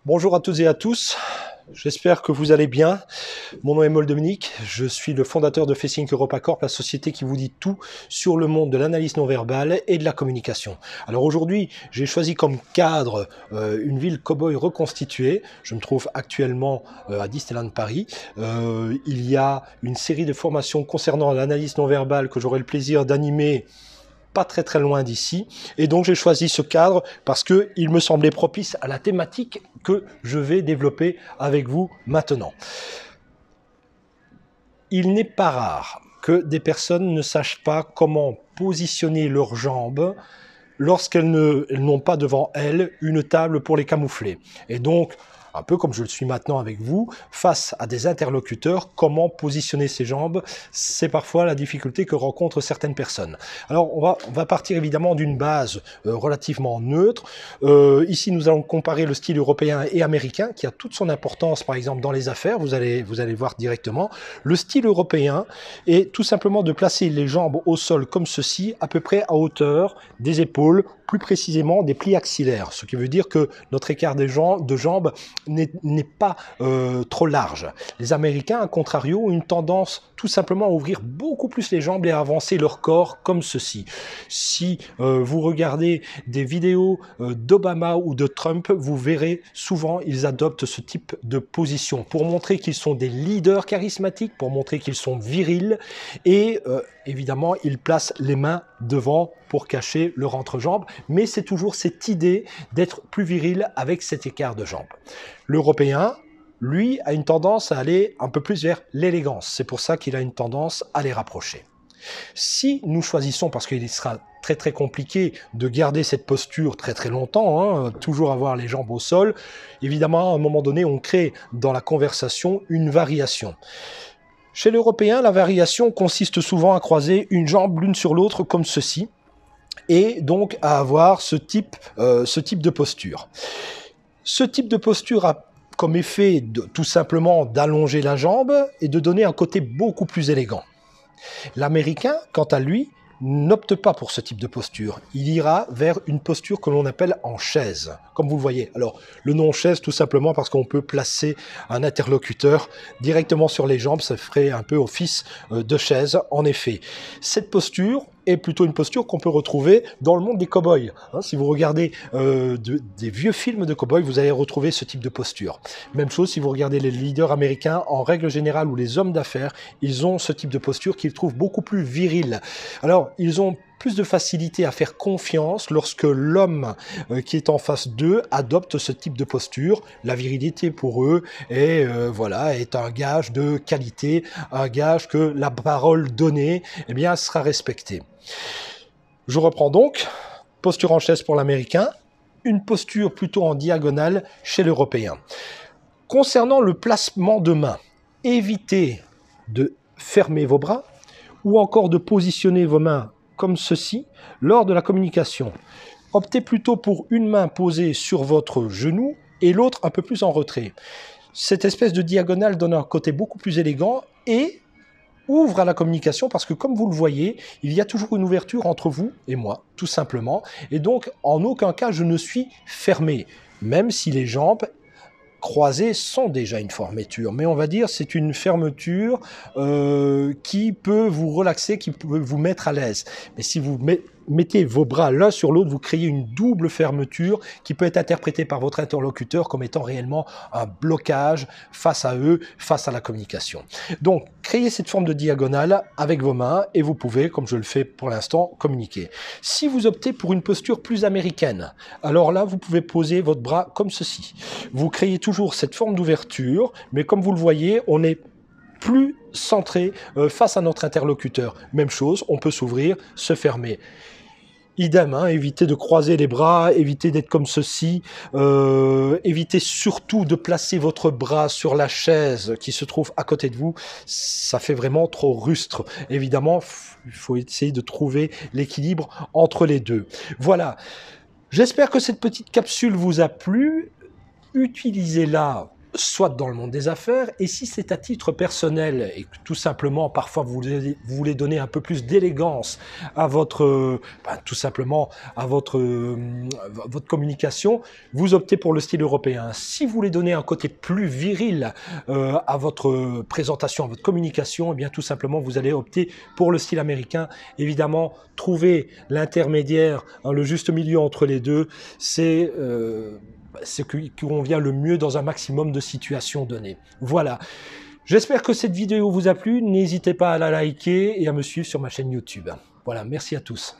Bonjour à toutes et à tous, j'espère que vous allez bien. Mon nom est Moll Dominique, je suis le fondateur de Facing Europa Corp, la société qui vous dit tout sur le monde de l'analyse non verbale et de la communication. Alors aujourd'hui, j'ai choisi comme cadre une ville cow-boy reconstituée. Je me trouve actuellement à Disneyland Paris. Il y a une série de formations concernant l'analyse non verbale que j'aurai le plaisir d'animer pas très loin d'ici, et donc j'ai choisi ce cadre parce que il me semblait propice à la thématique que je vais développer avec vous maintenant. Il n'est pas rare que des personnes ne sachent pas comment positionner leurs jambes lorsqu'elles n'ont pas devant elles une table pour les camoufler. Et donc, un peu comme je le suis maintenant avec vous, face à des interlocuteurs, comment positionner ses jambes, c'est parfois la difficulté que rencontrent certaines personnes. Alors, on va partir évidemment d'une base relativement neutre. Ici, nous allons comparer le style européen et américain, qui a toute son importance, par exemple, dans les affaires, vous allez voir directement. Le style européen est tout simplement de placer les jambes au sol comme ceci, à peu près à hauteur des épaules, plus précisément des plis axillaires, ce qui veut dire que notre écart de jambes n'est pas trop large. Les Américains, à contrario, ont une tendance tout simplement à ouvrir beaucoup plus les jambes et à avancer leur corps comme ceci. Si vous regardez des vidéos d'Obama ou de Trump, vous verrez souvent ils adoptent ce type de position pour montrer qu'ils sont des leaders charismatiques, pour montrer qu'ils sont virils et évidemment ils placent les mains devant pour cacher leur entrejambe, mais c'est toujours cette idée d'être plus viril avec cet écart de jambes. L'Européen, lui, a une tendance à aller un peu plus vers l'élégance. C'est pour ça qu'il a une tendance à les rapprocher. Si nous choisissons, parce qu'il sera très compliqué de garder cette posture très longtemps, toujours avoir les jambes au sol, évidemment, à un moment donné, on crée dans la conversation une variation. Chez l'Européen, la variation consiste souvent à croiser une jambe l'une sur l'autre comme ceci, et donc à avoir ce type de posture. Ce type de posture a comme effet tout simplement d'allonger la jambe et de donner un côté beaucoup plus élégant. L'Américain, quant à lui, n'opte pas pour ce type de posture. Il ira vers une posture que l'on appelle en chaise, comme vous le voyez. Alors, le nom chaise, tout simplement parce qu'on peut placer un interlocuteur directement sur les jambes, ça ferait un peu office de chaise, en effet. Cette posture est plutôt une posture qu'on peut retrouver dans le monde des cow-boys. Si vous regardez des vieux films de cow-boys, vous allez retrouver ce type de posture. Même chose si vous regardez les leaders américains, en règle générale, ou les hommes d'affaires, ils ont ce type de posture qu'ils trouvent beaucoup plus viril. Alors, ils ont plus de facilité à faire confiance lorsque l'homme qui est en face d'eux adopte ce type de posture. La virilité pour eux est un gage de qualité, un gage que la parole donnée sera respectée. Je reprends donc, posture en chaise pour l'Américain, une posture plutôt en diagonale chez l'Européen. Concernant le placement de main, évitez de fermer vos bras ou encore de positionner vos mains comme ceci lors de la communication. Optez plutôt pour une main posée sur votre genou et l'autre un peu plus en retrait. Cette espèce de diagonale donne un côté beaucoup plus élégant et ouvre à la communication parce que, comme vous le voyez, il y a toujours une ouverture entre vous et moi, tout simplement. Et donc, en aucun cas, je ne suis fermé, même si les jambes croisées sont déjà une fermeture. Mais on va dire c'est une fermeture qui peut vous relaxer, qui peut vous mettre à l'aise. Mais si vous mettez vos bras l'un sur l'autre, vous créez une double fermeture qui peut être interprétée par votre interlocuteur comme étant réellement un blocage face à eux, face à la communication. Donc, créez cette forme de diagonale avec vos mains et vous pouvez, comme je le fais pour l'instant, communiquer. Si vous optez pour une posture plus américaine, alors là, vous pouvez poser votre bras comme ceci. Vous créez toujours cette forme d'ouverture, mais comme vous le voyez, on est plus centré face à notre interlocuteur. Même chose, on peut s'ouvrir, se fermer. Idem, évitez de croiser les bras, évitez d'être comme ceci, évitez surtout de placer votre bras sur la chaise qui se trouve à côté de vous, ça fait vraiment trop rustre. Évidemment, il faut essayer de trouver l'équilibre entre les deux. Voilà, j'espère que cette petite capsule vous a plu, utilisez-la soit dans le monde des affaires, et si c'est à titre personnel et que tout simplement parfois vous voulez donner un peu plus d'élégance à votre, tout simplement à votre communication, vous optez pour le style européen. Si vous voulez donner un côté plus viril à votre présentation, à votre communication, eh bien tout simplement vous allez opter pour le style américain. Évidemment, trouver l'intermédiaire, le juste milieu entre les deux, c'est ce qui convient le mieux dans un maximum de situations données. Voilà. J'espère que cette vidéo vous a plu. N'hésitez pas à la liker et à me suivre sur ma chaîne YouTube. Voilà, merci à tous.